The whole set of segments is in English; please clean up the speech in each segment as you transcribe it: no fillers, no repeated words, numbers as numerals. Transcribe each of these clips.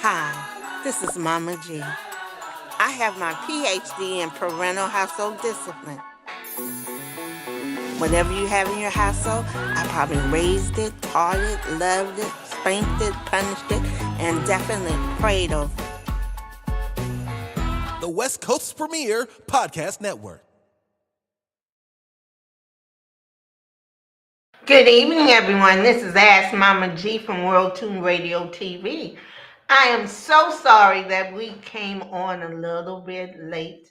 Hi, this is Mama G. I have my PhD in parental household discipline. Whatever you have in your household, I probably raised it, taught it, loved it, spanked it, punished it, and definitely prayed over it. The West Coast's premier podcast network. Good evening, everyone. This is Ask Mama G from World Tune Radio TV. I am so sorry that we came on a little bit late.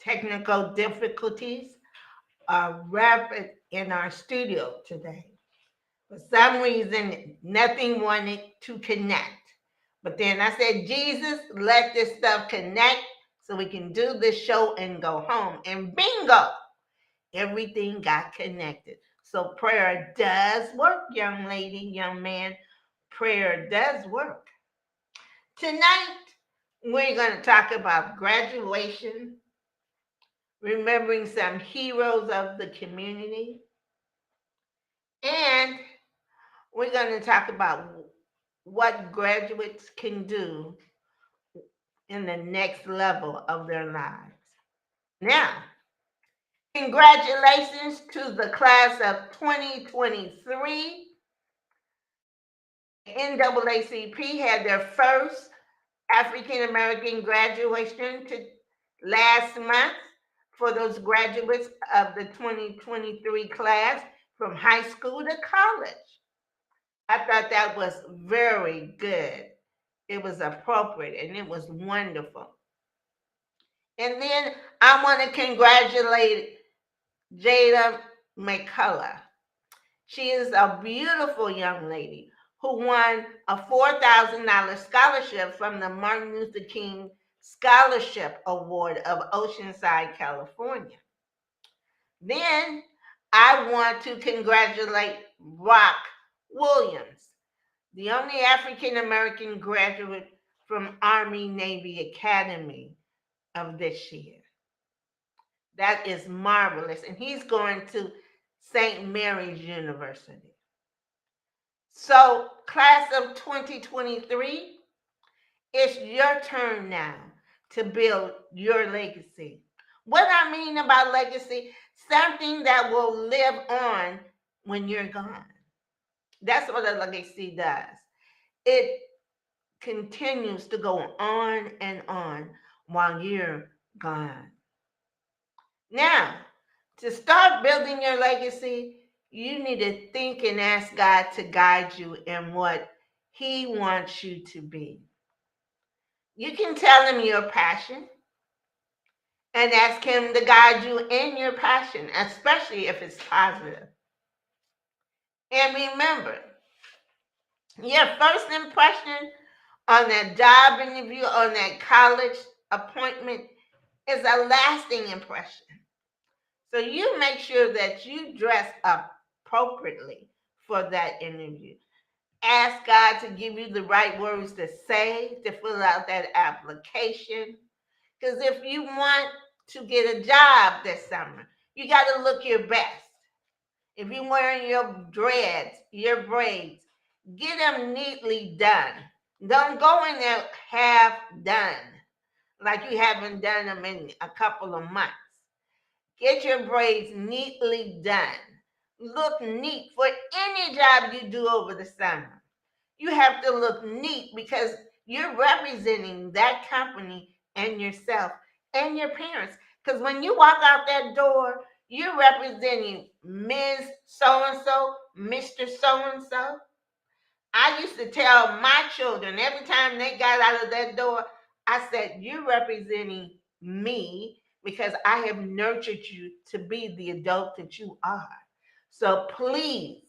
Technical difficulties are rapid in our studio today. For some reason, nothing wanted to connect. But then I said, Jesus, let this stuff connect so we can do this show and go home. And bingo, everything got connected. So prayer does work, young lady, young man. Prayer does work. Tonight, we're going to talk about graduation, remembering some heroes of the community, and we're going to talk about what graduates can do in the next level of their lives. Now, congratulations to the class of 2023. NAACP had their first African American graduation last month for those graduates of the 2023 class from high school to college. I thought that was very good. It was appropriate and it was wonderful. And then I want to congratulate Jada McCullough. She is a beautiful young lady who won a $4,000 scholarship from the Martin Luther King Scholarship Award of Oceanside, California. Then I want to congratulate Rock Williams, the only African American graduate from Army Navy Academy of this year. That is marvelous. And he's going to St. Mary's University. So, class of 2023, it's your turn now to build your legacy. What I mean about legacy, something that will live on when you're gone. That's what a legacy does. It continues to go on and on while you're gone. Now, to start building your legacy, you need to think and ask God to guide you in what He wants you to be. You can tell Him your passion and ask Him to guide you in your passion, especially if it's positive. And remember, your first impression on that job interview, on that college appointment, is a lasting impression. So you make sure that you dress appropriately for that interview. Ask God to give you the right words to say to fill out that application. Because if you want to get a job this summer, you got to look your best. If you're wearing your dreads, your braids, get them neatly done. Don't go in there half done, like you haven't done them in a couple of months. Get your braids neatly done. Look neat for any job you do over the summer. You have to look neat because you're representing that company and yourself and your parents. Because when you walk out that door, you're representing Ms. So-and-so, Mr. So-and-so. I used to tell my children every time they got out of that door, I said, you're representing me because I have nurtured you to be the adult that you are. So please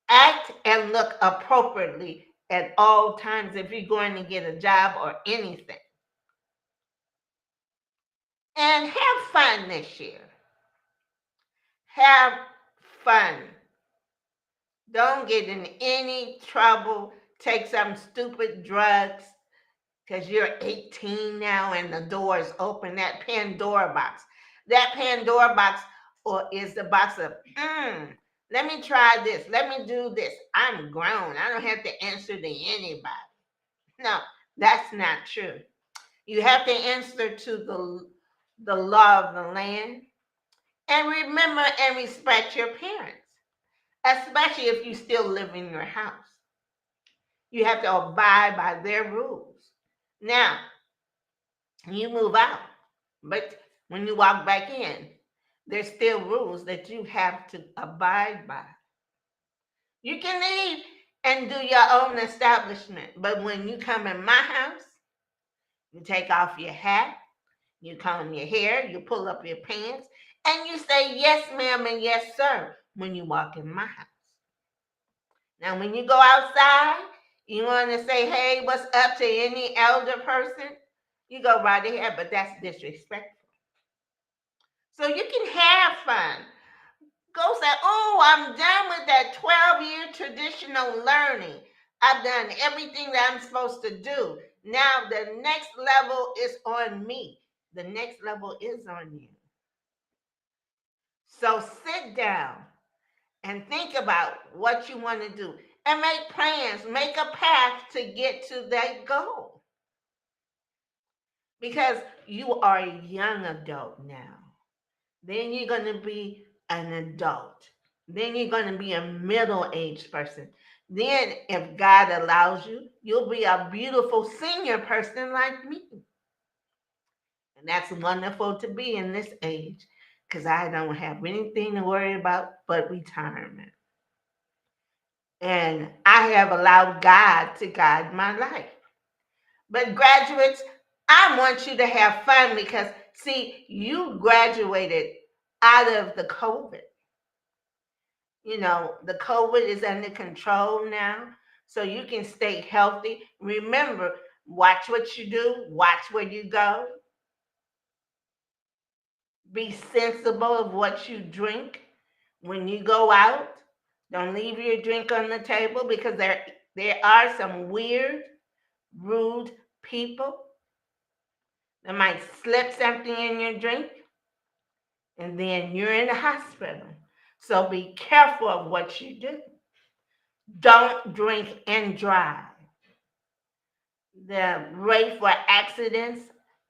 act and look appropriately at all times if you're going to get a job or anything. And have fun this year. Have fun. Don't get in any trouble. Take some stupid drugs because you're 18 now and the door is open. That Pandora box. That Pandora box is the box of, let me try this. Let me do this. I'm grown. I don't have to answer to anybody. No, that's not true. You have to answer to the law of the land and remember and respect your parents, especially if you still live in your house. You have to abide by their rules. Now, you move out, but when you walk back in, there's still rules that you have to abide by. You can leave and do your own establishment, but when you come in my house, you take off your hat, you comb your hair, you pull up your pants, and you say yes, ma'am, and yes, sir when you walk in my house. Now, when you go outside, you want to say, hey, what's up to any elder person? You go right ahead, but that's disrespectful. So you can have fun. Go say, oh, I'm done with that 12-year traditional learning. I've done everything that I'm supposed to do. Now the next level is on me. The next level is on you. So sit down and think about what you want to do and make plans, make a path to get to that goal. Because you are a young adult now. Then you're going to be an adult. Then you're going to be a middle-aged person. Then, if God allows you, you'll be a beautiful senior person like me. And that's wonderful to be in this age because I don't have anything to worry about but retirement. And I have allowed God to guide my life. But graduates, I want you to have fun because, see, you graduated out of the COVID. The COVID is under control now, so you can stay healthy. Remember, watch what you do, watch where you go, be sensible of what you drink when you go out. Don't leave your drink on the table because there are some weird, rude people that might slip something in your drink and then you're in the hospital. So be careful of what you do. Don't drink and drive. The rate for accidents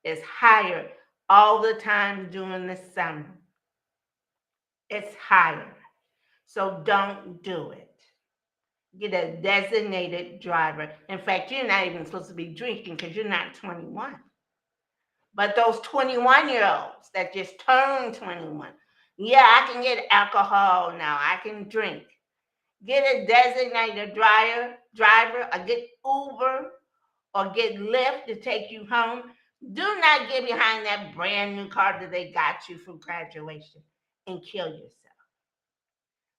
is higher all the time during the summer. It's higher. So don't do it. Get a designated driver. In fact, you're not even supposed to be drinking because you're not 21. But those 21-year-olds that just turned 21, yeah, I can get alcohol now. I can drink. Get a designated driver, or get Uber or get Lyft to take you home. Do not get behind that brand new car that they got you for graduation and kill yourself.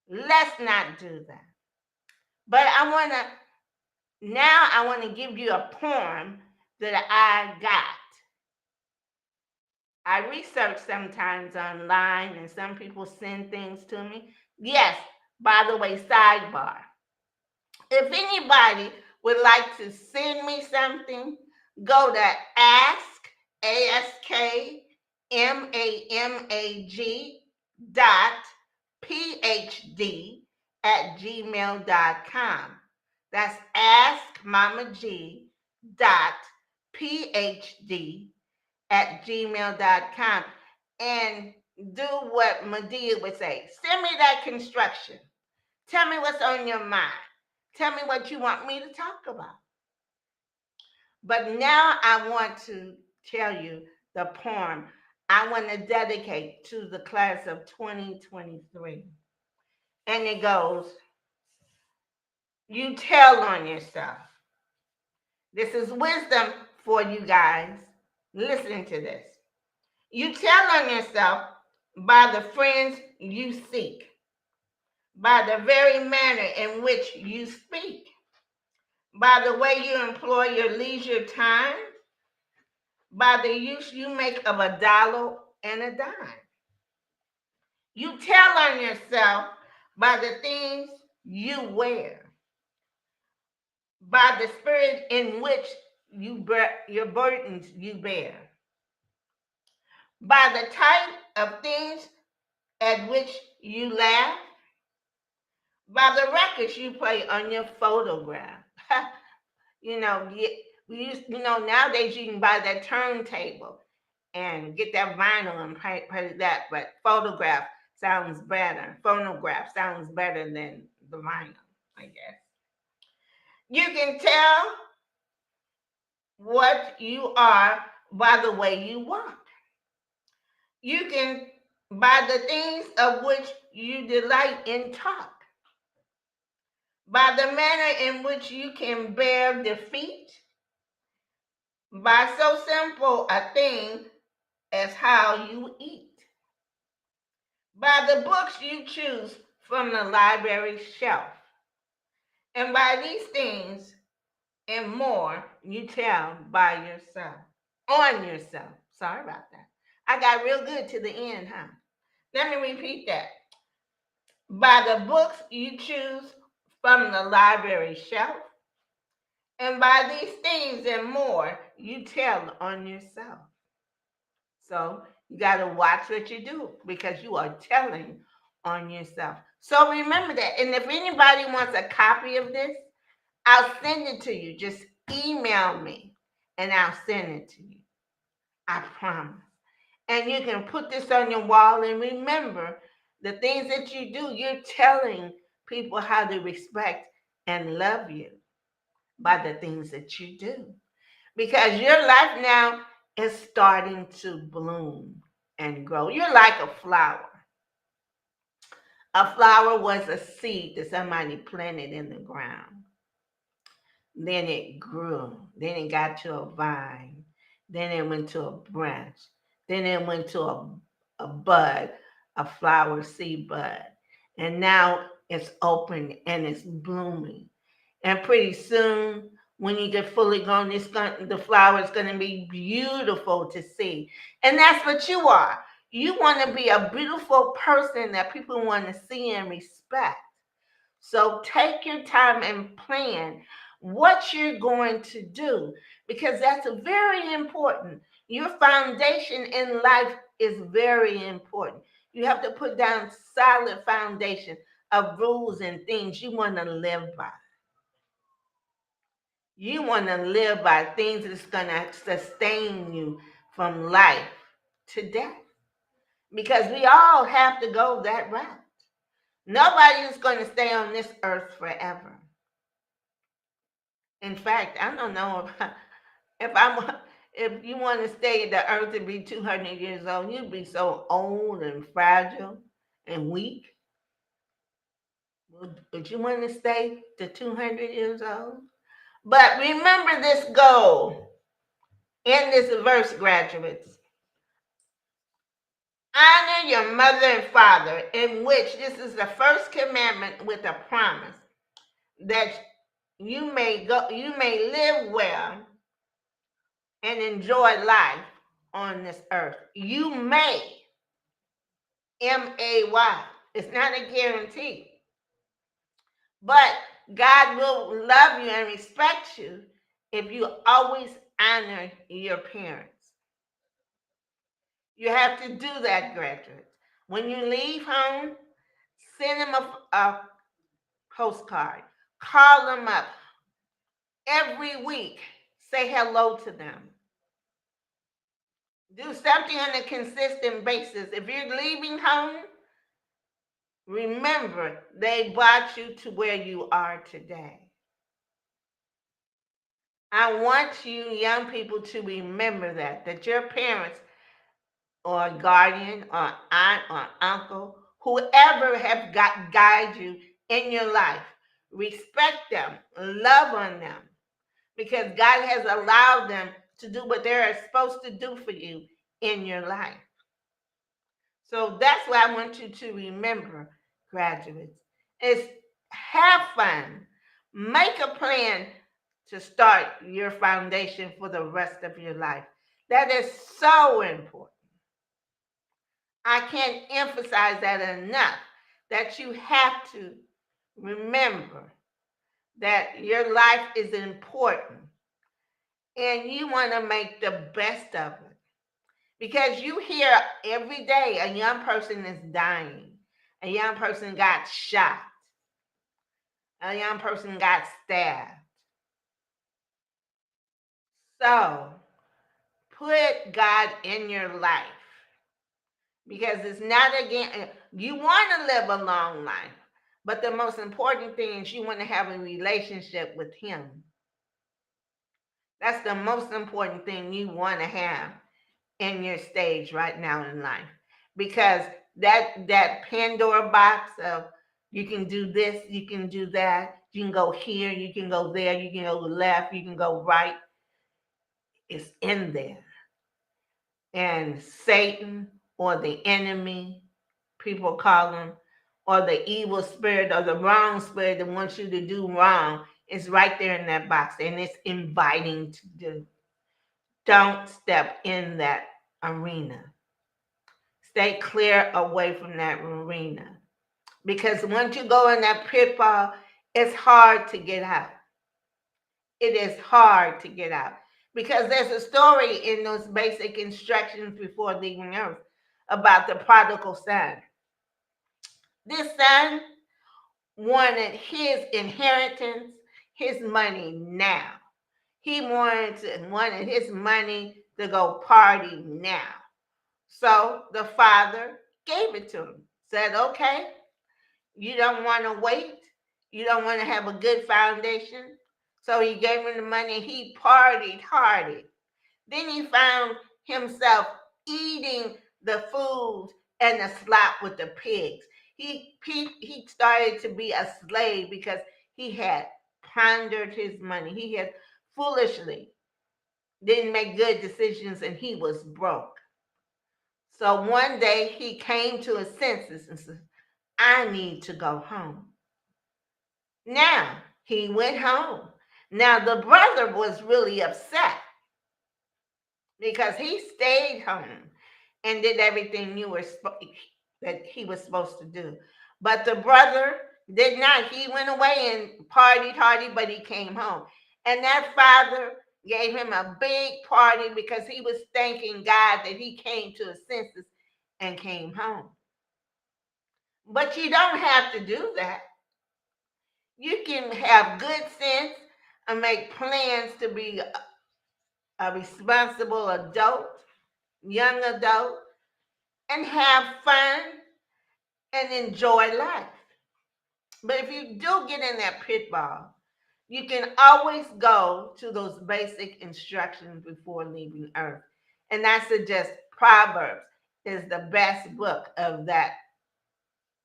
Let's not do that. But I want to give you a poem that I got. I research sometimes online and some people send things to me. Yes, by the way, sidebar. If anybody would like to send me something, go to askmamag dot phd at gmail.com. That's askmamag dot phd at gmail.com. And do what Medea would say. Send me that construction. Tell me what's on your mind. Tell me what you want me to talk about. But now I want to tell you the poem I want to dedicate to the class of 2023. And it goes, you tell on yourself. This is wisdom for you guys. Listen to this. You tell on yourself by the friends you seek, by the very manner in which you speak, by the way you employ your leisure time, by the use you make of a dollar and a dime. You tell on yourself by the things you wear, by the spirit in which your burdens you bear, by the type of things at which you laugh, by the records you play on your photograph. you know, Nowadays you can buy that turntable and get that vinyl and play that, but phonograph sounds better than the vinyl, I guess. You can tell what you are by the way you walk. You can by the things of which you delight in talk, by the manner in which you can bear defeat, by so simple a thing as how you eat, by the books you choose from the library shelf, and by these things and more you tell by yourself, on yourself. Sorry about that. I got real good to the end, huh? Let me repeat that. By the books you choose from the library shelf, and by these things and more you tell on yourself. So you got to watch what you do because you are telling on yourself. So remember that. And if anybody wants a copy of this, I'll send it to you. Just email me and I'll send it to you. I promise. And you can put this on your wall and remember the things that you do, you're telling people how to respect and love you by the things that you do. Because your life now is starting to bloom and grow. You're like a flower. A flower was a seed that somebody planted in the ground. Then it grew. Then it got to a vine. Then it went to a branch. Then it went to a bud, a flower seed bud. And now it's open and it's blooming. And pretty soon, when you get fully grown, the flower is going to be beautiful to see. And that's what you are. You want to be a beautiful person that people want to see and respect. So take your time and plan what you're going to do because that's very important. Your foundation in life is very important. You have to put down solid foundation of rules and things you want to live by. You want to live by things that's going to sustain you from life to death because we all have to go that route. Nobody is going to stay on this earth forever. In fact, I don't know if I'm if you want to stay at the earth to be 200 years old, you'd be so old and fragile and weak. Would you want to stay to 200 years old? But remember this goal in this verse, graduates. Honor your mother and father, in which this is the first commandment with a promise that you may live well and enjoy life on this earth. You may, MAY. It's not a guarantee. But God will love you and respect you if you always honor your parents. You have to do that, graduates. When you leave home, send them a postcard. Call them up every week. Say hello to them. Do something on a consistent basis. If you're leaving home, remember they brought you to where you are today. I want you young people to remember that your parents or guardian or aunt or uncle, whoever have guide you in your life, respect them, love on them, because God has allowed them to do what they're supposed to do for you in your life. So that's what I want you to remember, graduates, is have fun. Make a plan to start your foundation for the rest of your life. That is so important. I can't emphasize that enough, that you have to remember that your life is important and you want to make the best of it. Because you hear every day a young person is dying, a young person got shot, a young person got stabbed. So put God in your life, because it's not again, you want to live a long life, but the most important thing is you want to have a relationship with Him. That's the most important thing you want to have in your stage right now in life, because that Pandora box of you can do this, you can do that, you can go here, you can go there, you can go left, you can go right, is in there. And Satan, or the enemy, people call him, or the evil spirit or the wrong spirit that wants you to do wrong, is right there in that box, and it's inviting to do. Don't step in that arena. Stay clear away from that arena. Because once you go in that pitfall, it's hard to get out. It is hard to get out. Because there's a story in those basic instructions before leaving earth about the prodigal son. This son wanted his inheritance, his money now. He wanted his money to go party now. So the father gave it to him. Said, okay, you don't want to wait. You don't want to have a good foundation. So he gave him the money. He partied hardy. Then he found himself eating the food and the slop with the pigs. He started to be a slave because he had pondered his money. He had foolishly didn't make good decisions, and he was broke. So one day he came to his senses and said, I need to go home. Now he went home. Now the brother was really upset because he stayed home and did everything that he was supposed to do. But the brother did not. He went away and partied hardy, but he came home. And that father gave him a big party because he was thanking God that he came to his senses and came home. But you don't have to do that. You can have good sense and make plans to be a responsible adult, young adult, and have fun and enjoy life. But if you do get in that pitfall, you can always go to those basic instructions before leaving Earth. And I suggest Proverbs is the best book of that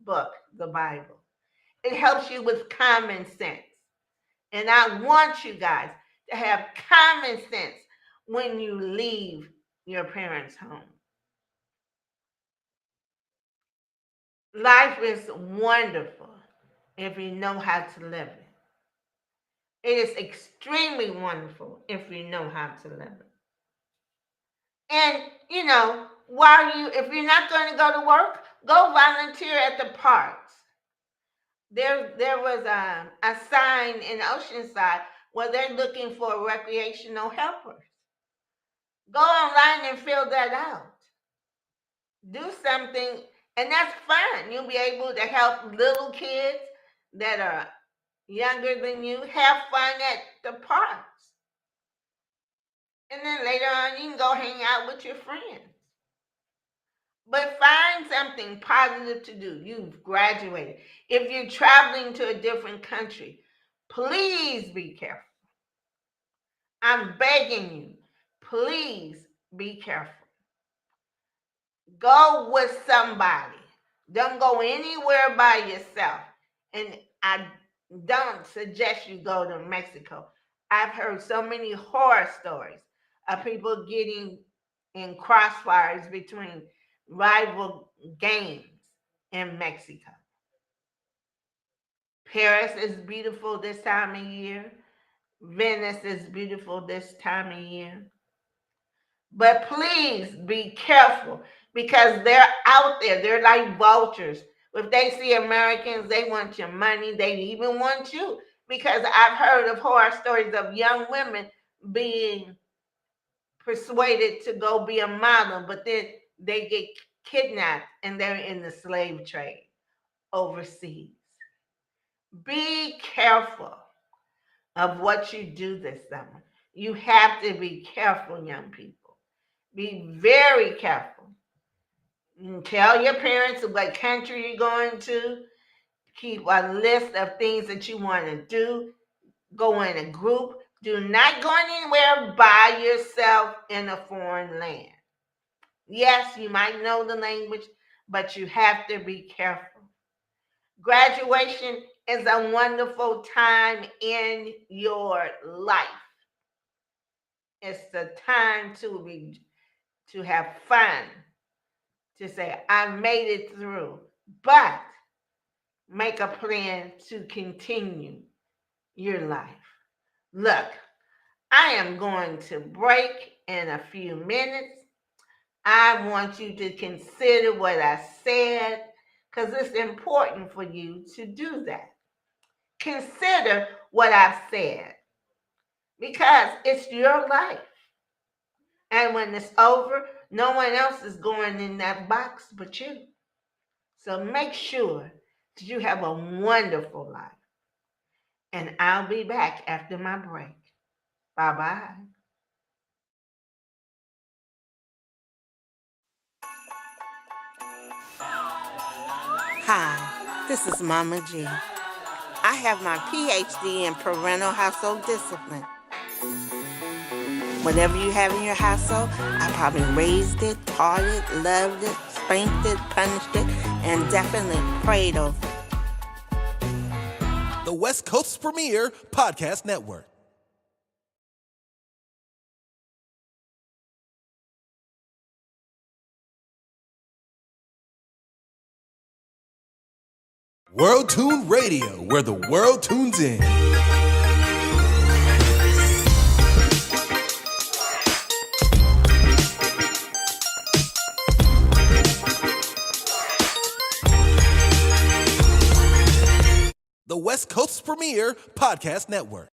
book, the Bible. It helps you with common sense. And I want you guys to have common sense when you leave your parents' home. Life is wonderful if you know how to live it. It is extremely wonderful if you know how to live it. And if you're not going to go to work, go volunteer at the parks. There was a sign in Oceanside where they're looking for recreational helpers. Go online and fill that out. Do something, and that's fun. You'll be able to help little kids that are younger than you have fun at the parks. And then later on, you can go hang out with your friends. But find something positive to do. You've graduated. If you're traveling to a different country, please be careful. I'm begging you, please be careful. Go with somebody. Don't go anywhere by yourself. And I don't suggest you go to Mexico. I've heard so many horror stories of people getting in crossfires between rival gangs in Mexico. Paris is beautiful this time of year. Venice is beautiful this time of year. But please be careful, because they're out there. They're like vultures. If they see Americans, they want your money. They even want you. Because I've heard of horror stories of young women being persuaded to go be a model, but then they get kidnapped and they're in the slave trade overseas. Be careful of what you do this summer. You have to be careful, young people. Be very careful. Tell your parents what country you're going to. Keep a list of things that you want to do. Go in a group. Do not go anywhere by yourself in a foreign land. Yes, you might know the language, but you have to be careful. Graduation is a wonderful time in your life. It's the time to have fun, to say, I made it through, but make a plan to continue your life. Look, I am going to break in a few minutes. I want you to consider what I said because it's important for you to do that. Consider what I've said because it's your life. And when it's over, no one else is going in that box but you. So make sure that you have a wonderful life. And I'll be back after my break. Bye-bye. Hi, this is Mama G. I have my PhD in parental household discipline. Whatever you have in your household, I probably raised it, taught it, loved it, spanked it, punished it, and definitely prayed over it. The West Coast's premier podcast network. World Tune Radio, where the world tunes in. The West Coast's premier podcast network.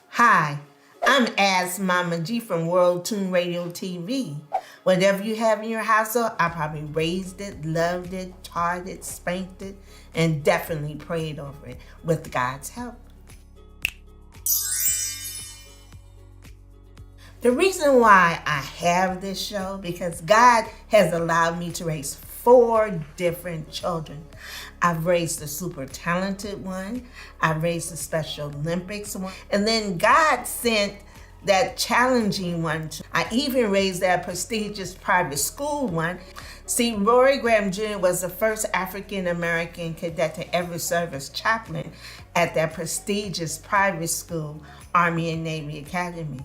Hi, I'm As Mama G from World Tune Radio TV. Whatever you have in your household, I probably raised it, loved it, taught it, spanked it, and definitely prayed over it with God's help. The reason why I have this show, because God has allowed me to raise 4 different children. I've raised a super talented one. I've raised a Special Olympics one. And then God sent that challenging one. I even raised that prestigious private school one. See, Rory Graham Jr. was the first African-American cadet to ever serve as chaplain at that prestigious private school, Army and Navy Academy.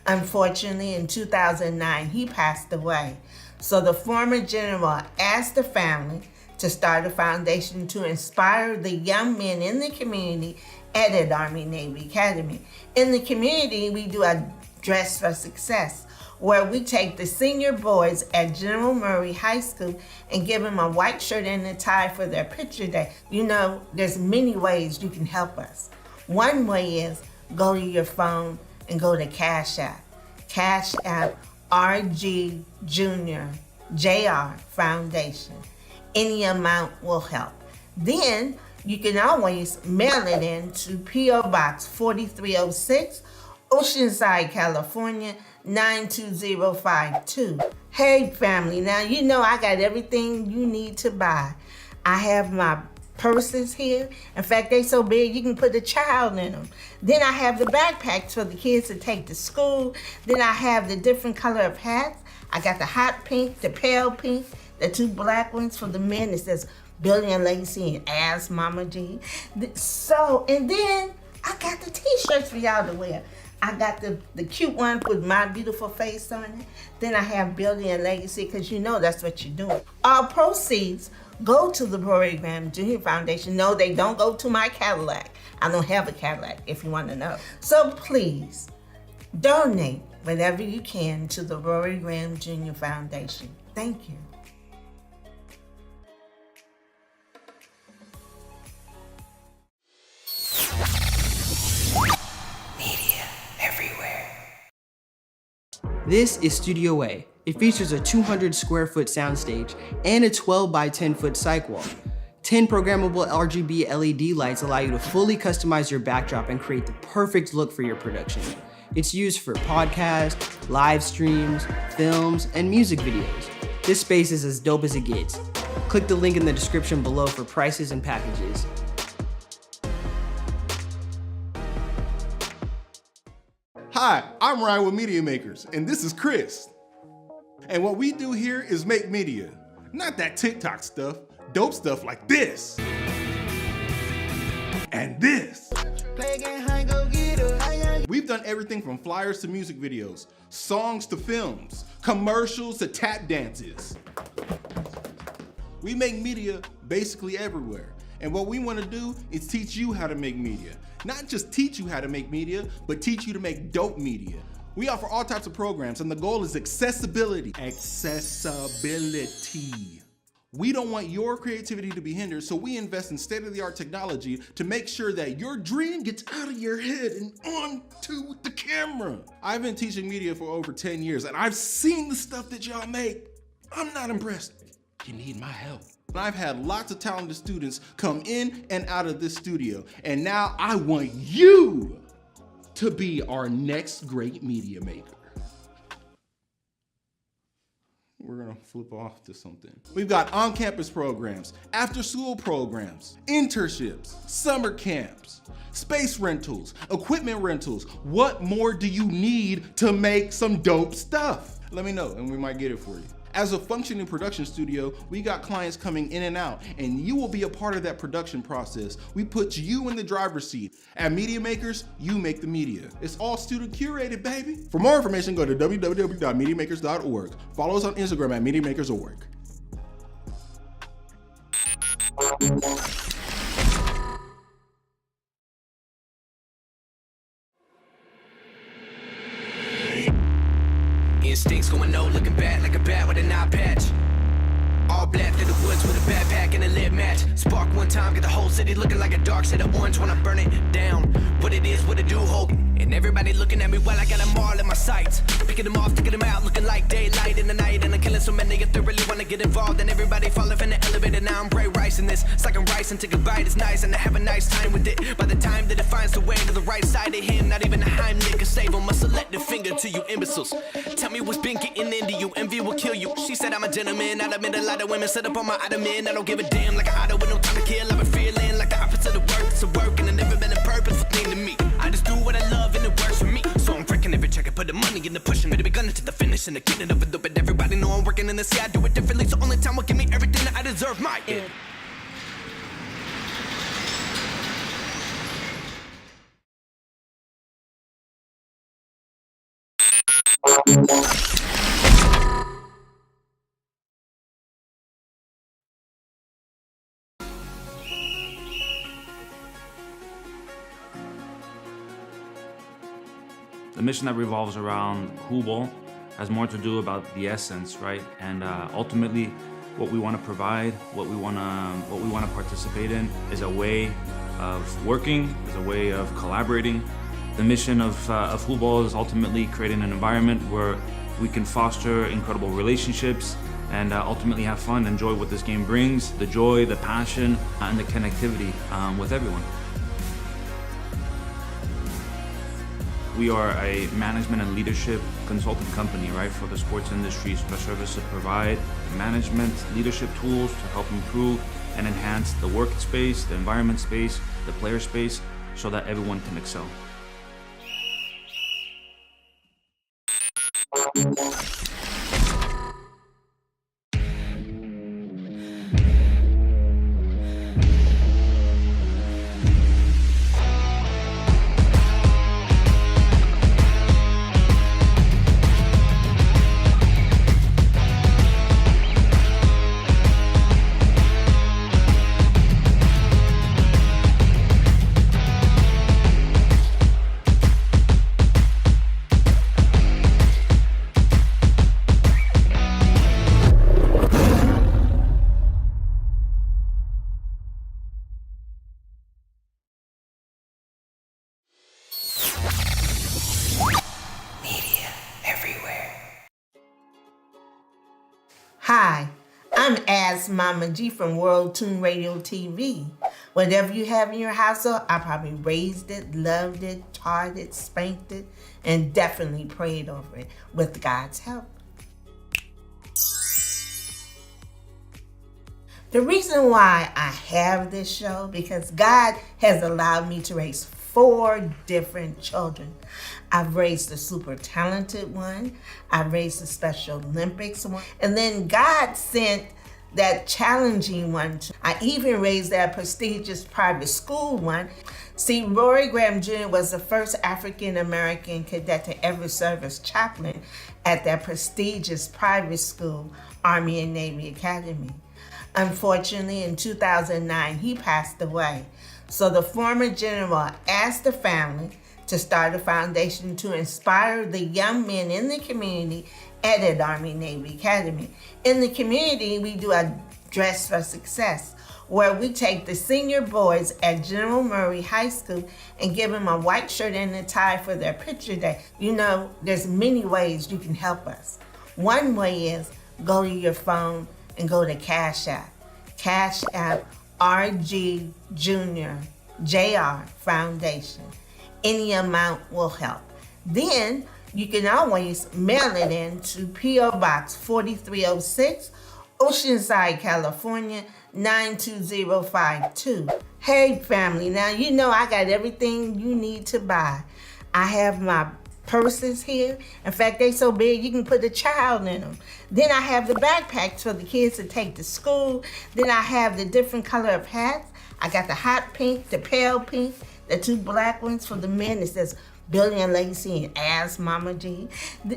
Unfortunately, in 2009, he passed away. So the former general asked the family to start a foundation to inspire the young men in the community at an Army Navy Academy. In the community, we do a Dress for Success, where we take the senior boys at General Murray High School and give them a white shirt and a tie for their picture day. You know, there's many ways you can help us. One way is go to your phone and go to Cash App. Cash App RG Junior JR Foundation. Any amount will help. Then you can always mail it in to P.O. Box 4306, Oceanside, California, 92052. Hey family, now you know I got everything you need to buy. I have my purses here. In fact, they so big you can put a child in them. Then I have the backpacks for the kids to take to school. Then I have the different color of hats. I got the hot pink, the pale pink, the 2 black ones for the men. It says Billy and Lacey and As Mama G. So, and then I got the t-shirts for y'all to wear. I got the cute one with my beautiful face on it. Then I have Billy and Legacy, because you know that's what you're doing. All proceeds go to the Rory Graham Jr. Foundation. No, they don't go to my Cadillac. I don't have a Cadillac, if you want to know. So please, donate whatever you can to the Rory Graham Jr. Foundation. Thank you. Media everywhere. This is Studio A. It features a 200 square foot soundstage and a 12 by 10 foot cyc wall. 10 programmable RGB LED lights allow you to fully customize your backdrop and create the perfect look for your production. It's used for podcasts, live streams, films, and music videos. This space is as dope as it gets. Click the link in the description below for prices and packages. Hi, I'm Ryan with Media Makers, and this is Chris. And what we do here is make media. Not that TikTok stuff, dope stuff like this. And this. We've done everything from flyers to music videos, songs to films, commercials to tap dances. We make media basically everywhere. And what we want to do is teach you how to make media. Not just teach you how to make media, but teach you to make dope media. We offer all types of programs, and the goal is accessibility. Accessibility. We don't want your creativity to be hindered, so we invest in state-of-the-art technology to make sure that your dream gets out of your head and onto the camera. I've been teaching media for over 10 years, and I've seen the stuff that y'all make. I'm not impressed. You need my help. I've had lots of talented students come in and out of this studio, and now I want you to be our next great media maker. We're gonna flip off to something. We've got on-campus programs, after-school programs, internships, summer camps, space rentals, equipment rentals. What more do you need to make some dope stuff? Let me know and we might get it for you. As a functioning production studio, we got clients coming in and out, and you will be a part of that production process. We put you in the driver's seat. At Media Makers, you make the media. It's all student curated, baby. For more information, go to www.mediamakers.org. Follow us on Instagram at MediaMakers.org. Instincts going low, looking bad like a bat with an eye patch. All black through the woods with a backpack and a lit match. Spark one time, get the whole city looking like a dark shade of orange when I burn it down. What it is, what it do, hope. And everybody looking at me while I got them all in my sights. Picking them off, taking them out, looking like daylight in the night. And I'm killing so many if they really wanna get involved. And everybody falling from the elevator, now I'm bright rice in this. It's like I'm rice and take a bite, it's nice and I have a nice time with it. By the time that it finds the way to the right side of him, not even a Heimlich can save him. I select the finger to you imbeciles. Tell me what's been getting into you, envy will kill you. She said I'm a gentleman, I admit a lot of women set up on my ottoman. I don't give a damn like an auto with no time to kill. I've been feeling like the opposite of work, it's a work and it never been a purposeful thing to me. I just do what I love and it works for me. So I'm freaking every check, I put the money in the push and ready to be gunning to the finish and the getting of it, but everybody know I'm working in the sea. I do it differently, so only time will give me everything that I deserve. My end. The mission that revolves around Hoopball has more to do about the essence, right? And ultimately, what we want to provide, what we want to participate in, is a way of working, is a way of collaborating. The mission of Hoopball is ultimately creating an environment where we can foster incredible relationships and ultimately have fun, enjoy what this game brings, the joy, the passion, and the connectivity with everyone. We are a management and leadership consulting company, right, for the sports industry. So our services provide management, leadership tools to help improve and enhance the work space, the environment space, the player space, so that everyone can excel. Hi, I'm As Mama G from World Tune Radio TV. Whatever you have in your household, I probably raised it, loved it, taught it, spanked it, and definitely prayed over it with God's help. The reason why I have this show, because God has allowed me to raise 4 different children. I've raised the super talented one, I've raised the Special Olympics one, and then God sent that challenging one. I even raised that prestigious private school one. See, Rory Graham Jr. was the first African American cadet to ever serve as chaplain at that prestigious private school, Army and Navy Academy. Unfortunately, in 2009, he passed away. So the former general asked the family to start a foundation to inspire the young men in the community at an Army Navy Academy. In the community, we do a Dress for Success, where we take the senior boys at General Murray High School and give them a white shirt and a tie for their picture day. You know, there's many ways you can help us. One way is go to your phone and go to Cash App. Cash App RG Junior JR Foundation. Any amount will help. Then you can always mail it in to P.O. Box 4306, Oceanside, California 92052. Hey family, now you know I got everything you need to buy. I have my purses here. In fact, they so big you can put a child in them. Then I have the backpacks for the kids to take to school. Then I have the different color of hats. I got the hot pink, the pale pink, the 2 black ones for the men. It says Billy and Lacey and As Mama G.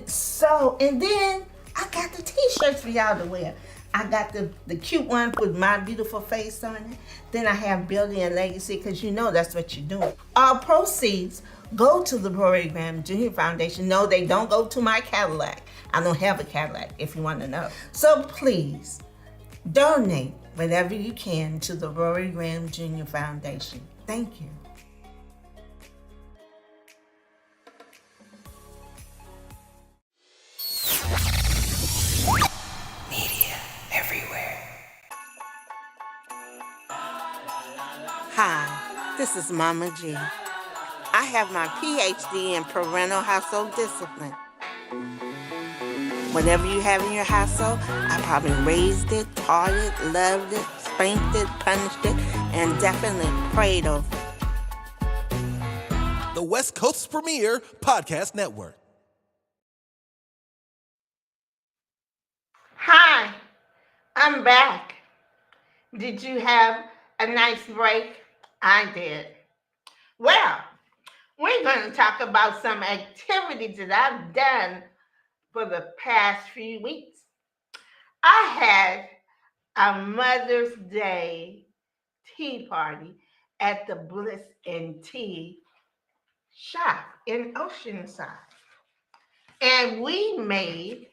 So, and then I got the t-shirts for y'all to wear. I got the cute one with my beautiful face on it. Then I have Billy and Legacy, because you know that's what you're doing. All proceeds go to the Rory Graham Jr. Foundation. No, they don't go to my Cadillac. I don't have a Cadillac, if you want to know. So please, donate whatever you can to the Rory Graham Jr. Foundation. Thank you. Hi, this is Mama G. I have my PhD in parental household discipline. Whatever you have in your household, I probably raised it, taught it, loved it, spanked it, punished it, and definitely prayed over it. The West Coast's premier podcast network. Hi, I'm back. Did you have a nice break? I did. Well, we're going to talk about some activities that I've done for the past few weeks. I had a Mother's Day tea party at the Bliss and Tea shop in Oceanside. And we made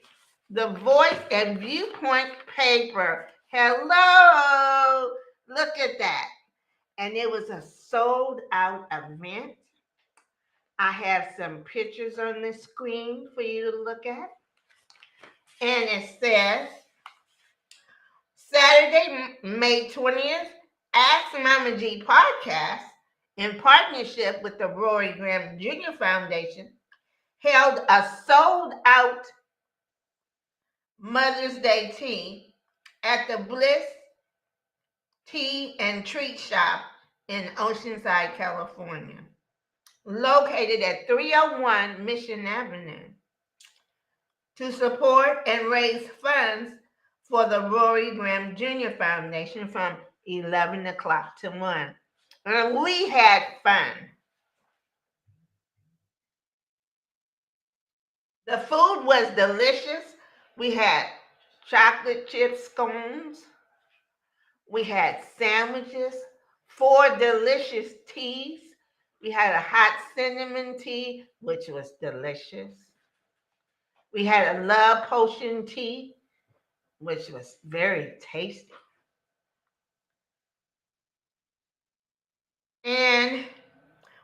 the Voice and Viewpoint paper. Hello! Look at that. And it was a sold out event. I have some pictures on the screen for you to look at. And it says, Saturday, May 20th, Ask Mama G podcast, in partnership with the Rory Graham Jr. Foundation, held a sold out Mother's Day tea at the Bliss Tea and Treat Shop in Oceanside, California, located at 301 Mission Avenue, to support and raise funds for the Rory Graham Jr. Foundation from 11 o'clock to 1. And we had fun. The food was delicious. We had chocolate chip scones. We had sandwiches, 4 delicious teas. We had a hot cinnamon tea, which was delicious. We had a love potion tea, which was very tasty. And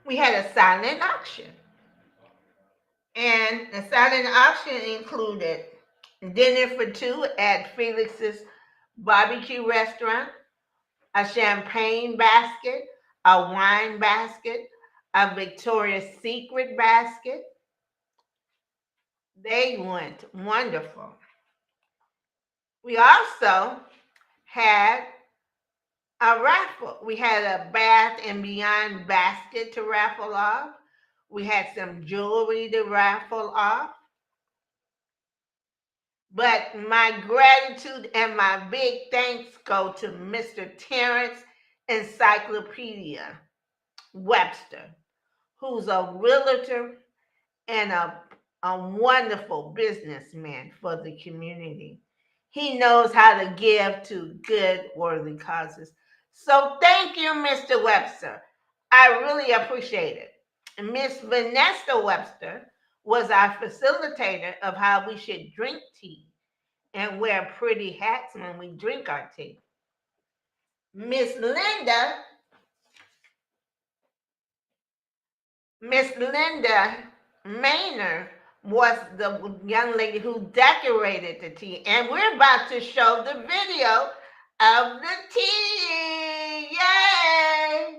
we had a silent auction. And the silent auction included dinner for 2 at Felix's barbecue restaurant, a champagne basket, a wine basket, a Victoria's Secret basket. They went wonderful. We also had a raffle. We had a Bath and Beyond basket to raffle off. We had some jewelry to raffle off. But my gratitude and my big thanks go to Mr. Terrence Encyclopedia Webster, who's a realtor and a wonderful businessman for the community. He knows how to give to good, worthy causes. So thank you, Mr. Webster. I really appreciate it. Miss Vanessa Webster was our facilitator of how we should drink tea and wear pretty hats when we drink our tea. Miss Linda Maynard was the young lady who decorated the tea, and we're about to show the video of the tea. Yay!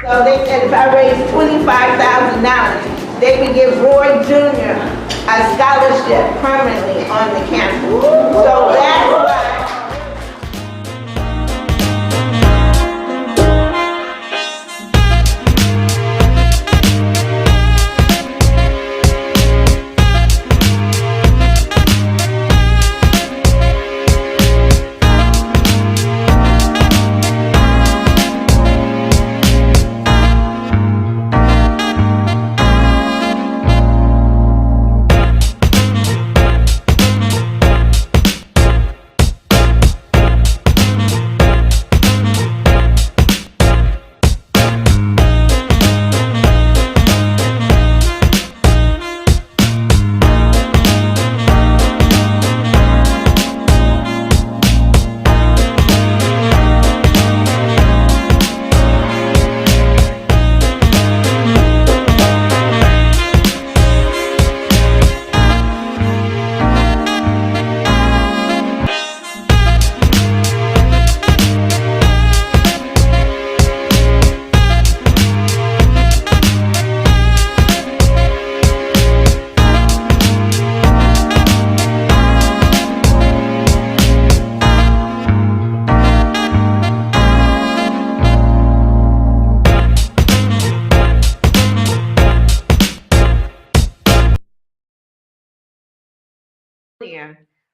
So they said if I raise $25,000, they would give Roy Jr. a scholarship permanently on the campus. So that's why.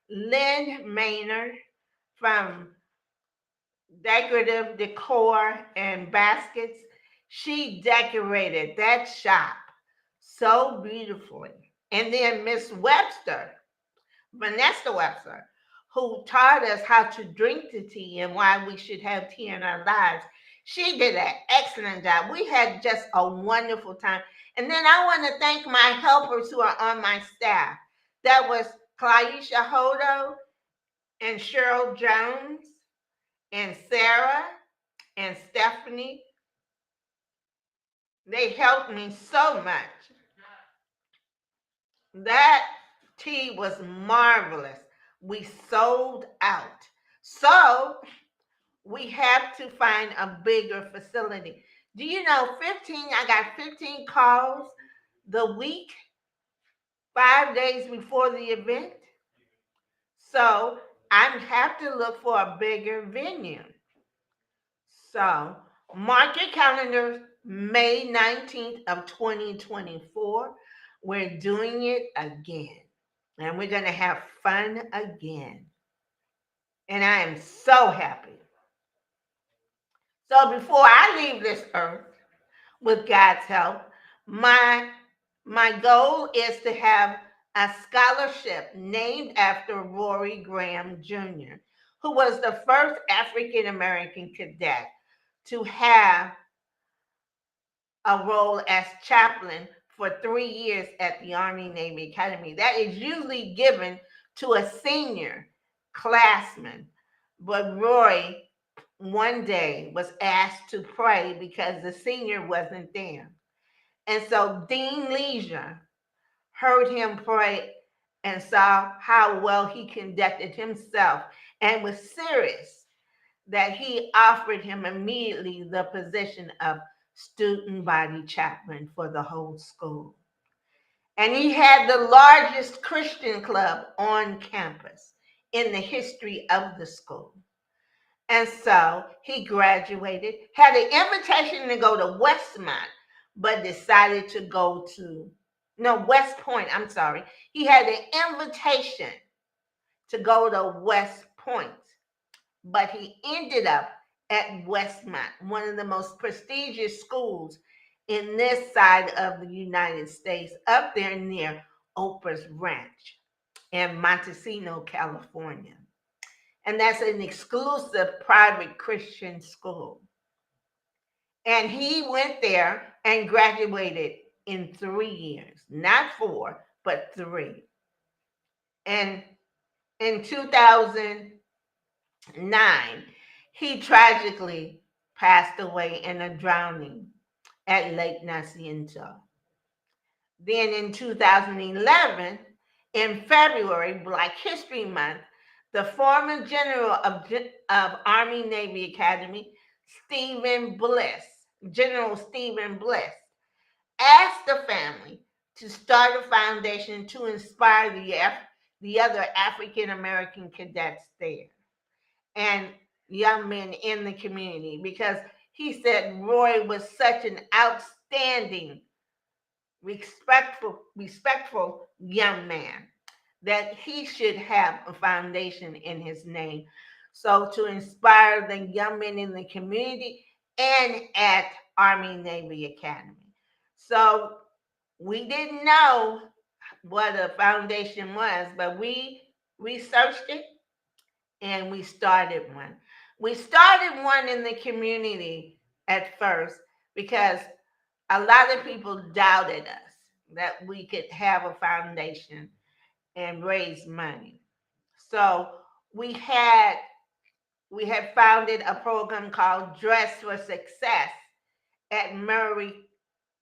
Lynn Maynard from Decorative Decor and Baskets, she decorated that shop so beautifully. And then Miss Webster, Vanessa Webster, who taught us how to drink the tea and why we should have tea in our lives. She did an excellent job. We had just a wonderful time. And then I want to thank my helpers who are on my staff. That was Claisha Hodo and Cheryl Jones and Sarah and Stephanie. They helped me so much. That tea was marvelous. We sold out. So we have to find a bigger facility. Do you know I got 15 calls the week, 5 days before the event. So I have to look for a bigger venue. So mark your calendars, May 19th of 2024. We're doing it again. And we're going to have fun again. And I am so happy. So before I leave this earth, with God's help, my goal is to have a scholarship named after Rory Graham Jr., who was the first African American cadet to have a role as chaplain for 3 years at the Army Navy Academy. That is usually given to a senior classman. But Roy one day was asked to pray because the senior wasn't there. And so Dean Leisure heard him pray and saw how well he conducted himself and was serious that he offered him immediately the position of student body chaplain for the whole school. And he had the largest Christian club on campus in the history of the school. And so he graduated, had an invitation to go to Westmont, but decided to go to, West Point, I'm sorry. He had an invitation to go to West Point, but he ended up at Westmont, one of the most prestigious schools in this side of the United States, up there near Oprah's Ranch in Montesino, California. And that's an exclusive private Christian school. And he went there and graduated in 3 years, not 4, but 3. And in 2009, he tragically passed away in a drowning at Lake Nacimiento. Then in 2011, in February, Black History Month, the former general of Army Navy Academy, General Stephen Bliss, asked the family to start a foundation to inspire the other African American cadets there and young men in the community, because he said Roy was such an outstanding, respectful young man that he should have a foundation in his name. So to inspire the young men in the community and at Army Navy Academy. So we didn't know what a foundation was, but we researched it and we started one. We started one in the community at first because a lot of people doubted us that we could have a foundation and raise money. So we had founded a program called Dress for Success at Murray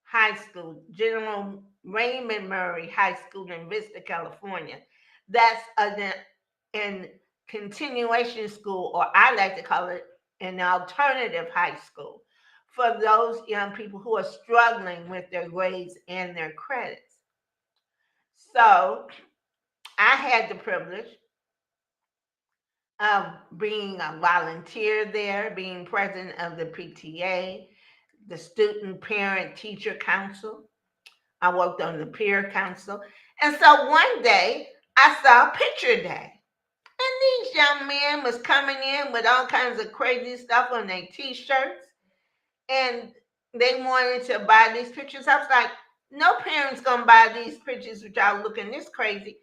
High School, General Raymond Murray High School in Vista, California. That's an continuation school, or I like to call it an alternative high school, for those young people who are struggling with their grades and their credits. So I had the privilege of being a volunteer there, being president of the PTA, the Student Parent Teacher Council. I worked on the peer council. And so one day I saw picture day. And these young men was coming in with all kinds of crazy stuff on their t-shirts. And they wanted to buy these pictures. I was like, no parent's gonna buy these pictures with y'all looking this crazy.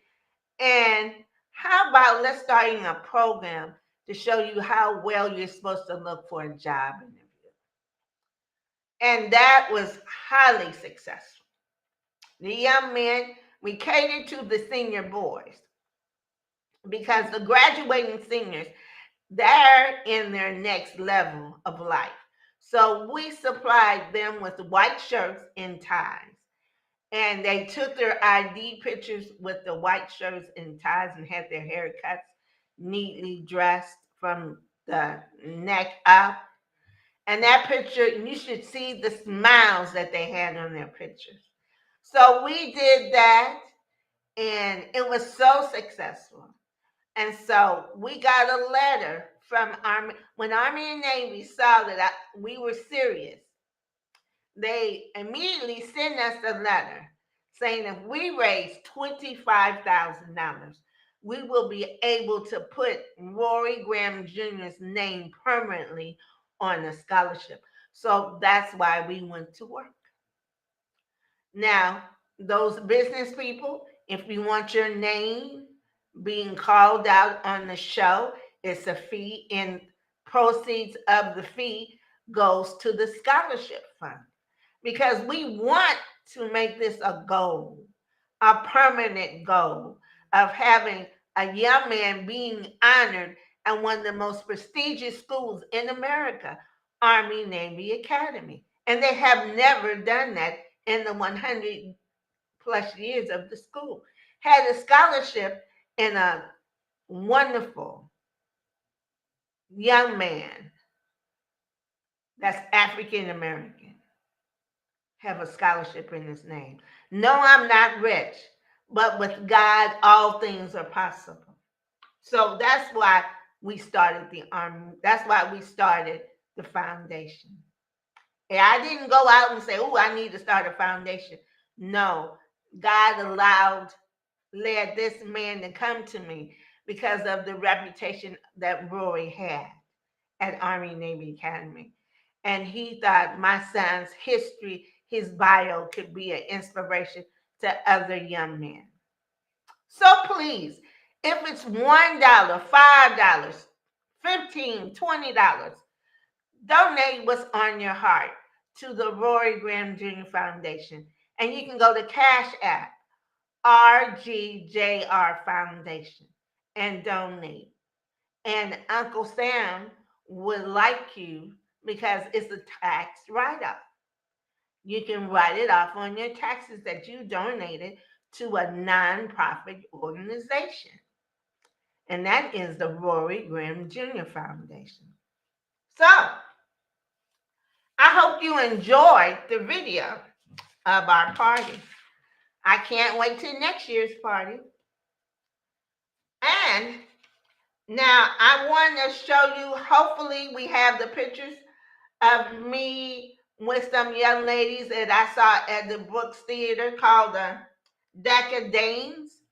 And how about let's starting a program to show you how well you're supposed to look for a job interview. And that was highly successful. The young men, we catered to the senior boys because the graduating seniors, they're in their next level of life. So we supplied them with white shirts and ties. And they took their ID pictures with the white shirts and ties and had their haircuts neatly dressed from the neck up. And that picture, you should see the smiles that they had on their pictures. So we did that, and it was so successful. And so we got a letter from Army. When Army and Navy saw that we were serious, they immediately sent us a letter saying if we raise $25,000, we will be able to put Rory Graham Jr.'s name permanently on a scholarship. So that's why we went to work. Now, those business people, if you want your name being called out on the show, it's a fee, and proceeds of the fee goes to the scholarship fund, because we want to make this a goal, a permanent goal of having a young man being honored at one of the most prestigious schools in America, Army Navy Academy. And they have never done that in the 100 plus years of the school. Had a scholarship and a wonderful young man that's African American have a scholarship in his name. No, I'm not rich, but with God, all things are possible. So that's why we started the Army. That's why we started the foundation. And I didn't go out and say, oh, I need to start a foundation. No, God led this man to come to me because of the reputation that Rory had at Army Navy Academy. And he thought my son's history, his bio, could be an inspiration to other young men. So please, if it's $1, $5, $15, $20, donate what's on your heart to the Rory Graham Jr. Foundation. And you can go to Cash App, RGJR Foundation, and donate. And Uncle Sam would like you because it's a tax write-off. You can write it off on your taxes that you donated to a nonprofit organization. And that is the Rory Graham Jr. Foundation. So, I hope you enjoyed the video of our party. I can't wait till next year's party. And now I want to show you, hopefully we have the pictures of me with some young ladies that I saw at the Brooks Theater called the Decadames.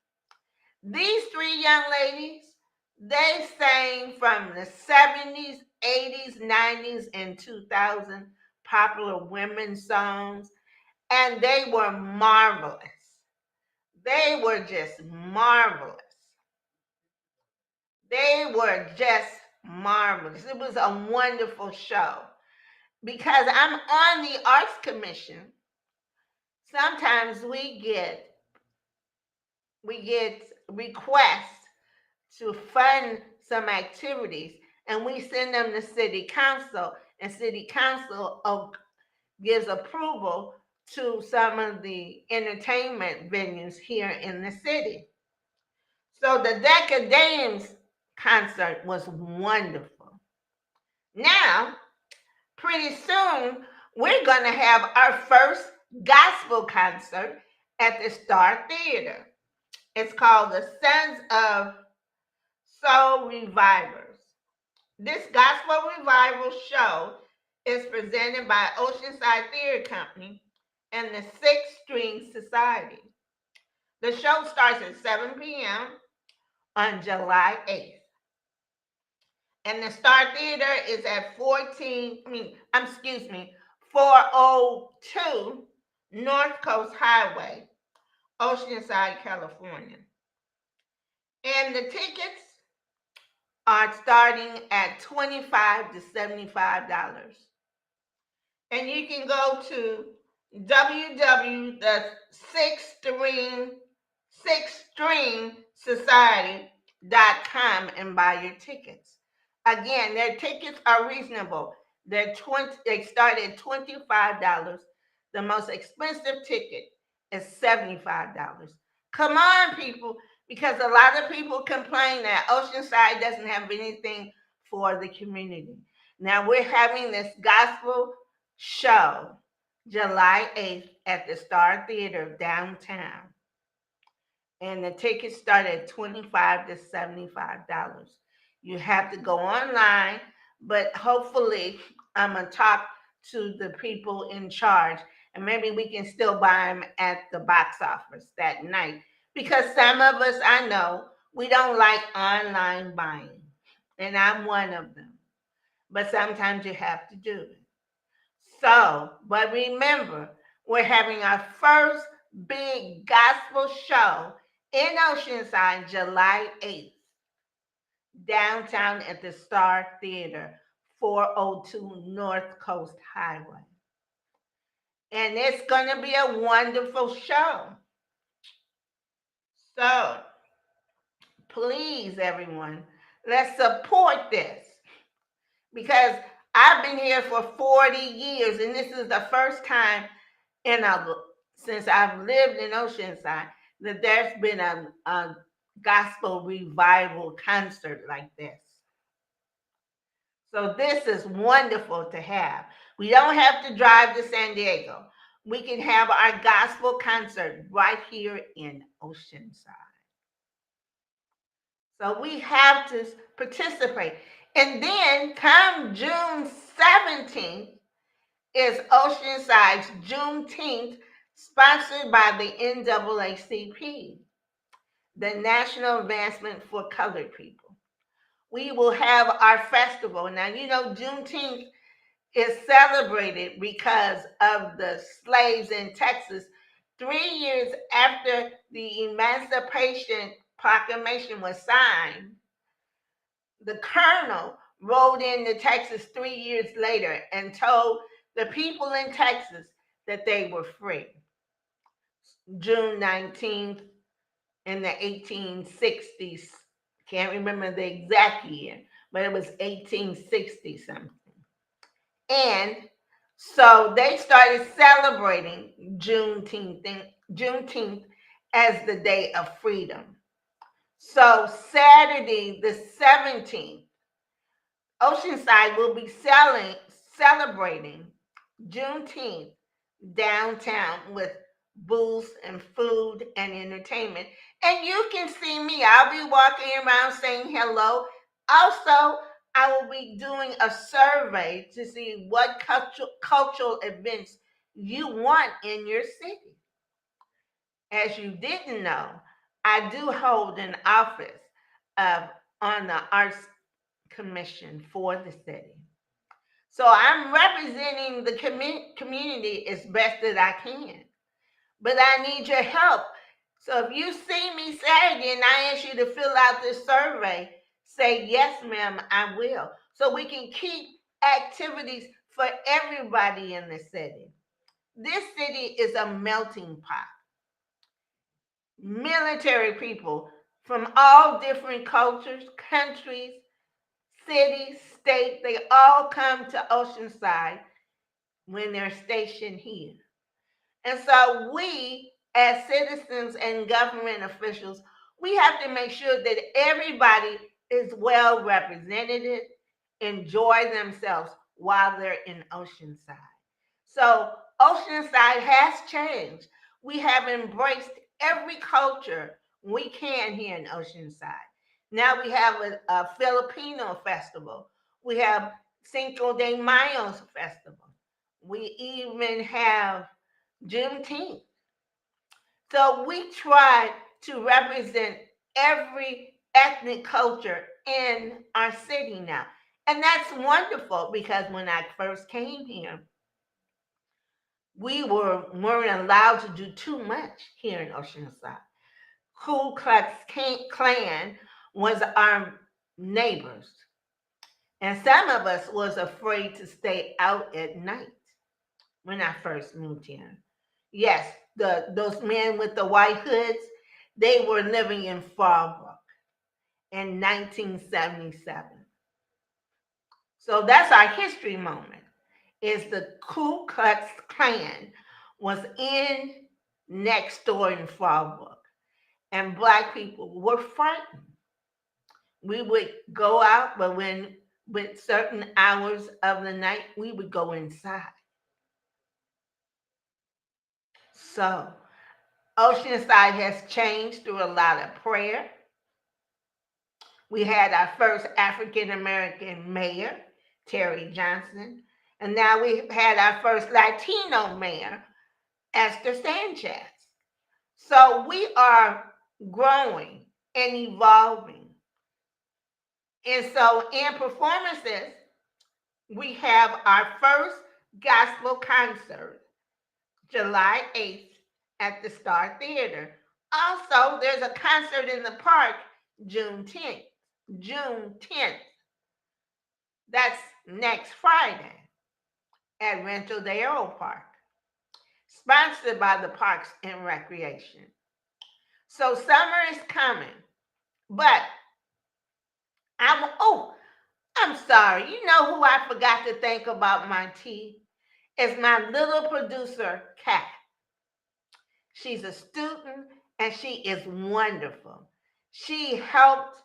These three young ladies, they sang from the 70s, 80s, 90s, and 2000 popular women's songs, and they were marvelous. They were just marvelous. They were just marvelous. It was a wonderful show. Because I'm on the Arts Commission, sometimes we get requests to fund some activities, and we send them to City Council, and City Council gives approval to some of the entertainment venues here in the city. So the Decadames concert was wonderful. Now, pretty soon, we're going to have our first gospel concert at the Star Theater. It's called the Sons of Soul Revivers. This gospel revival show is presented by Oceanside Theater Company and the Sixth String Society. The show starts at 7 p.m. on July 8th. And the Star Theater is at 402 North Coast Highway, Oceanside, California. And the tickets are starting at $25 to $75. And you can go to www.sixthstrengsociety.com and buy your tickets. Again, their tickets are reasonable. They start at $25. The most expensive ticket is $75. Come on, people, because a lot of people complain that Oceanside doesn't have anything for the community. Now we're having this gospel show July 8th at the Star Theater downtown. and the tickets start at $25 to $75. You have to go online, but hopefully I'm gonna talk to the people in charge, and maybe we can still buy them at the box office that night. Because some of us I know we don't like online buying, and I'm one of them. But sometimes you have to do it. So, but remember, we're having our first big gospel show in Oceanside, July 8th, downtown at the Star Theater, 402 North Coast Highway. And it's going to be a wonderful show. So, please, everyone, let's support this because I've been here for 40 years, and this is the first time in since I've lived in Oceanside that there's been a gospel revival concert like this. So this is wonderful to have. We don't have to drive to San Diego. We can have our gospel concert right here in Oceanside. So we have to participate. And then come June 17th is Oceanside's Juneteenth, sponsored by the NAACP, the National Advancement for Colored People. We will have our festival. Now, you know, Juneteenth is celebrated because of the slaves in Texas. 3 years after the Emancipation Proclamation was signed, the colonel rode into Texas 3 years later and told the people in Texas that they were free. June 19th in the 1860s. Can't remember the exact year, but it was 1860 something. And so they started celebrating Juneteenth as the day of freedom. So Saturday the 17th, Oceanside will be celebrating Juneteenth downtown with booths and food and entertainment. And you can see me. I'll be walking around saying hello. Also, I will be doing a survey to see what cultural events you want in your city. As you didn't know, I do hold an office of on the Arts Commission for the city. So I'm representing the community as best that I can. But I need your help. So if you see me Saturday and I ask you to fill out this survey, say, yes, ma'am, I will. So we can keep activities for everybody in the city. This city is a melting pot. Military people from all different cultures, countries, cities, states, they all come to Oceanside when they're stationed here. And so we, as citizens and government officials, we have to make sure that everybody is well represented, enjoy themselves while they're in Oceanside. So Oceanside has changed. We have embraced every culture we can here in Oceanside. Now we have a Filipino festival. We have Cinco de Mayo's festival. We even have Juneteenth. So we try to represent every ethnic culture in our city now. And that's wonderful because when I first came here, we weren't allowed to do too much here in Oceanside. Ku Klux Klan was our neighbors. And some of us was afraid to stay out at night when I first moved here. Yes, those men with the white hoods, they were living in Fallbrook in 1977. So that's our history moment. Is the Ku Klux Klan was in next door in Fallbrook, and black people were frightened. We would go out, but when with certain hours of the night, we would go inside. So Oceanside has changed through a lot of prayer. We had our first African American mayor, Terry Johnson, and now we've had our first Latino mayor, Esther Sanchez. So we are growing and evolving. And so in performances, we have our first gospel concert, July 8th at the Star Theater. Also, there's a concert in the park June 10th. June 10th. That's next Friday at Rancho de Oro Park, sponsored by the Parks and Recreation. So summer is coming, but I'm sorry. You know who I forgot to thank about my tea? It's my little producer, Kat. She's a student and she is wonderful. She helped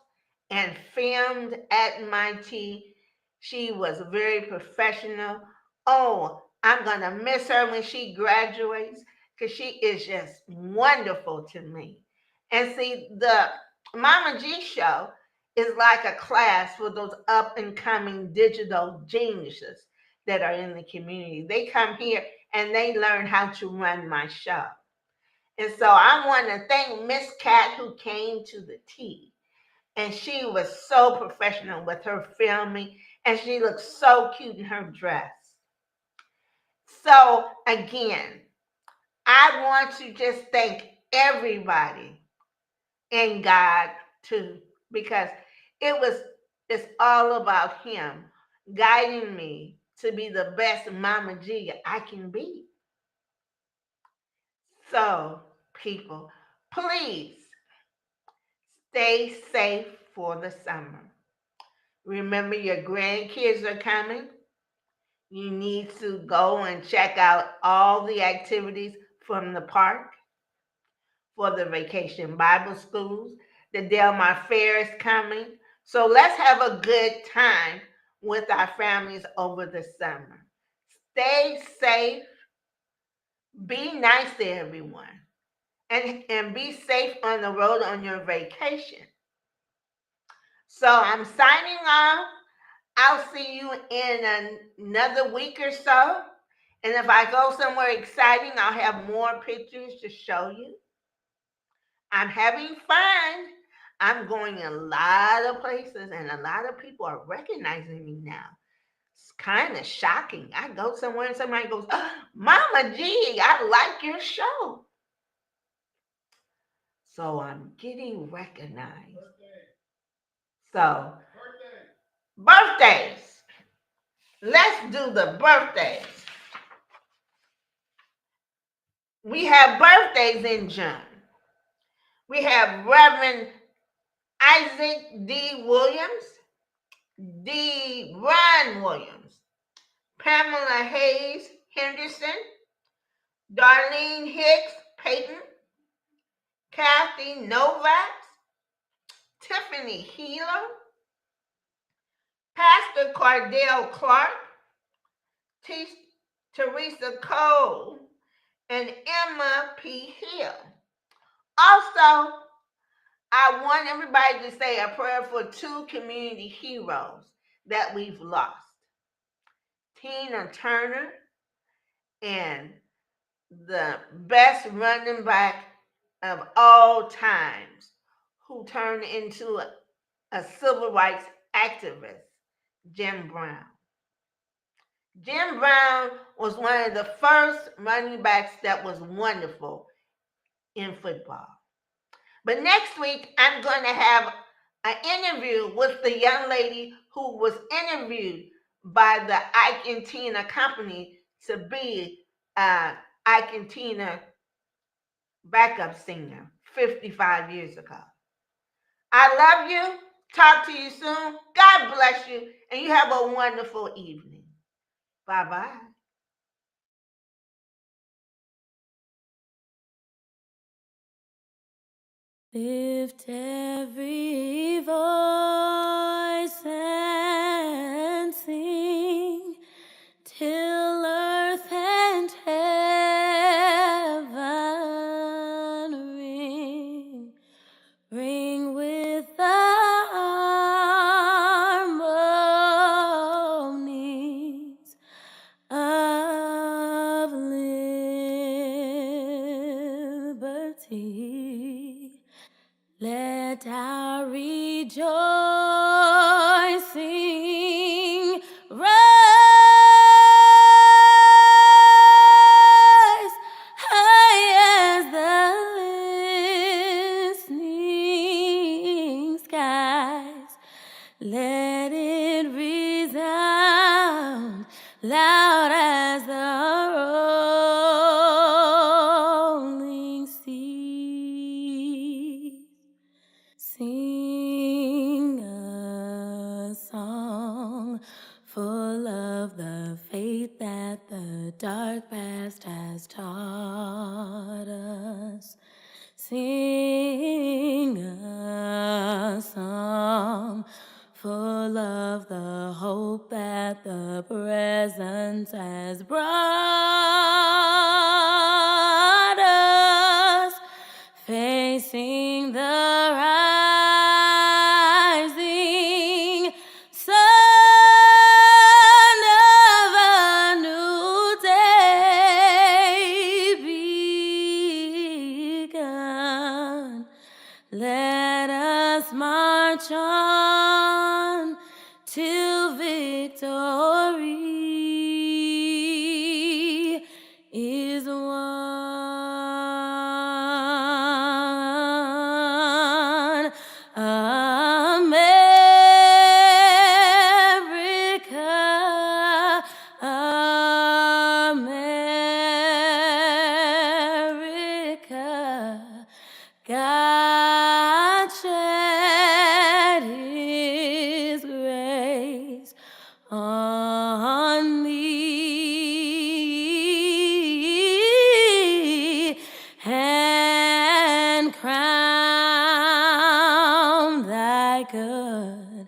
and filmed at MIT. She was very professional. Oh, I'm going to miss her when she graduates because she is just wonderful to me. And see, the Mama G show is like a class for those up and coming digital geniuses that are in the community. They come here and they learn how to run my show. And so I want to thank Miss Cat who came to the tea. And she was so professional with her filming, and she looked so cute in her dress. So again, I want to just thank everybody and God too, because it's all about Him guiding me to be the best Mama G I can be. So, people, please stay safe for the summer. Remember, your grandkids are coming. You need to go and check out all the activities from the park for the vacation Bible schools. The Del Mar Fair is coming. So let's have a good time with our families over the summer. Stay safe. Be nice to everyone. And be safe on the road on your vacation. So I'm signing off. I'll see you in another week or so. And if I go somewhere exciting, I'll have more pictures to show you. I'm having fun. I'm going a lot of places, and a lot of people are recognizing me now. It's kind of shocking. I go somewhere and somebody goes, oh, Mama G, I like your show. So I'm getting recognized. So, birthdays. Let's do the birthdays. We have birthdays in June. We have Reverend Isaac D. Williams, D. Ron Williams, Pamela Hayes Henderson, Darlene Hicks Payton, Kathy Novak, Tiffany Healer, Pastor Cardell Clark, Teresa Cole, and Emma P. Hill. Also, I want everybody to say a prayer for two community heroes that we've lost. Tina Turner and the best running back of all times who turned into a civil rights activist, Jim Brown. Jim Brown was one of the first running backs that was wonderful in football. But next week, I'm going to have an interview with the young lady who was interviewed by the Ike and Tina company to be Ike and Tina backup singer 55 years ago. I love you. Talk to you soon. God bless you. And you have a wonderful evening. Bye-bye. Lift every voice and sing till earth and heaven Let our rejoicing rise high as the listening skies. Let it resound loud as the rolling sea. Sing a song full of the faith that the dark past has taught us. Sing a song full of the hope that the present has brought us, facing the rising sun of a new day begun. Let us march on till victory is won. America, America, God shed His grace on thee and crown thy good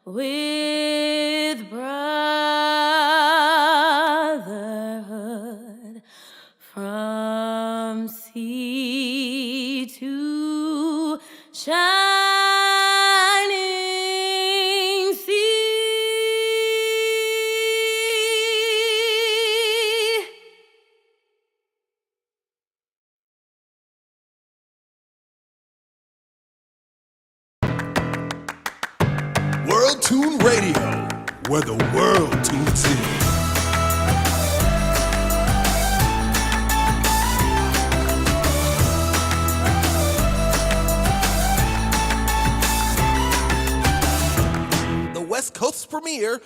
with brotherhood from sea to shining sea. World Tune Radio, where the world tunes in. The West Coast's premier